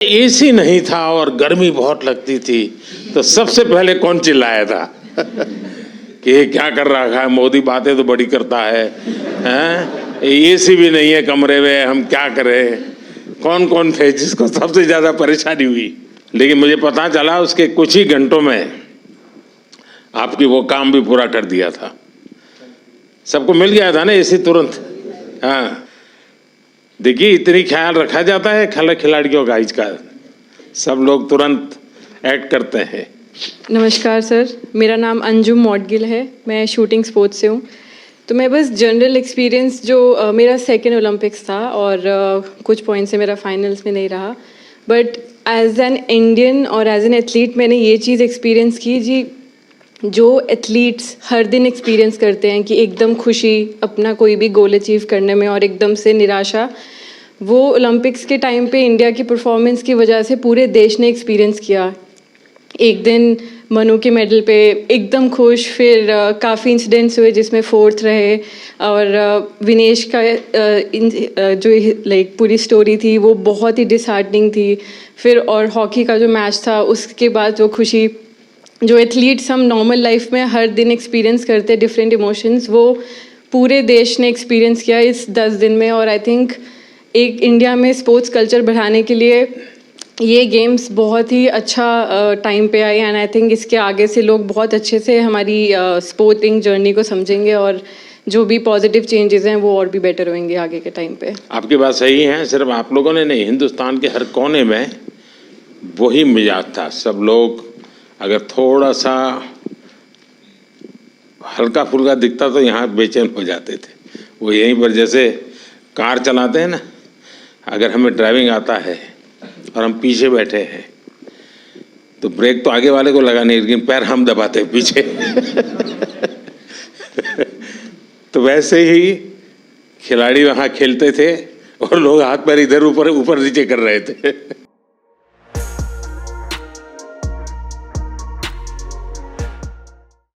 AC नहीं था और गर्मी बहुत लगती थी, तो सबसे पहले कौन चिल्लाया था कि ये क्या कर रहा है मोदी, बातें तो बड़ी करता है, हैं? एसी भी नहीं है कमरे में, हम क्या करें? कौन कौन थे जिसको सबसे ज्यादा परेशानी हुई? लेकिन मुझे पता चला उसके कुछ ही घंटों में आपकी वो काम भी पूरा कर दिया था। सबको मिल गया था ना एसी तुरंत। हाँ, देखिए इतनी ख्याल रखा जाता है खिलाड़ियों का, इसका सब लोग तुरंत एक्ट करते हैं। नमस्कार सर, मेरा नाम अंजुम मौडगिल है, मैं शूटिंग स्पोर्ट्स से हूँ। तो मैं बस जनरल एक्सपीरियंस जो मेरा सेकेंड ओलंपिक्स था और कुछ पॉइंट से मेरा फाइनल्स में नहीं रहा, बट एज एन इंडियन और एज एन एथलीट मैंने ये चीज़ एक्सपीरियंस की जी, जो एथलीट्स हर दिन एक्सपीरियंस करते हैं कि एकदम खुशी अपना कोई भी गोल अचीव करने में और एकदम से निराशा, वो ओलंपिक्स के टाइम पे इंडिया की परफॉर्मेंस की वजह से पूरे देश ने एक्सपीरियंस किया। एक दिन मनु के मेडल पे एकदम खुश, फिर काफ़ी इंसिडेंट्स हुए जिसमें फोर्थ रहे, और विनेश का जो लाइक पूरी स्टोरी थी वो बहुत ही डिसहार्टनिंग थी। फिर और हॉकी का जो मैच था उसके बाद वो खुशी, जो एथलीट्स हम नॉर्मल लाइफ में हर दिन एक्सपीरियंस करते डिफरेंट इमोशंस, वो पूरे देश ने एक्सपीरियंस किया इस 10 दिन में। और आई थिंक एक इंडिया में स्पोर्ट्स कल्चर बढ़ाने के लिए ये गेम्स बहुत ही अच्छा टाइम पे आई, एंड आई थिंक इसके आगे से लोग बहुत अच्छे से हमारी स्पोर्टिंग जर्नी को समझेंगे और जो भी पॉजिटिव चेंजेस हैं वो और भी बेटर होंगे आगे के टाइम पे। आपकी बात सही है, सिर्फ आप लोगों ने नहीं, हिंदुस्तान के हर कोने में वही मिजाज था। सब लोग अगर थोड़ा सा हल्का फुल्का दिखता तो यहाँ बेचैन हो जाते थे। वो यहीं पर जैसे कार चलाते हैं ना, अगर हमें ड्राइविंग आता है और हम पीछे बैठे हैं तो ब्रेक तो आगे वाले को लगानी, लेकिन पैर हम दबाते हैं पीछे तो वैसे ही खिलाड़ी वहाँ खेलते थे और लोग हाथ पैर इधर ऊपर ऊपर नीचे कर रहे थे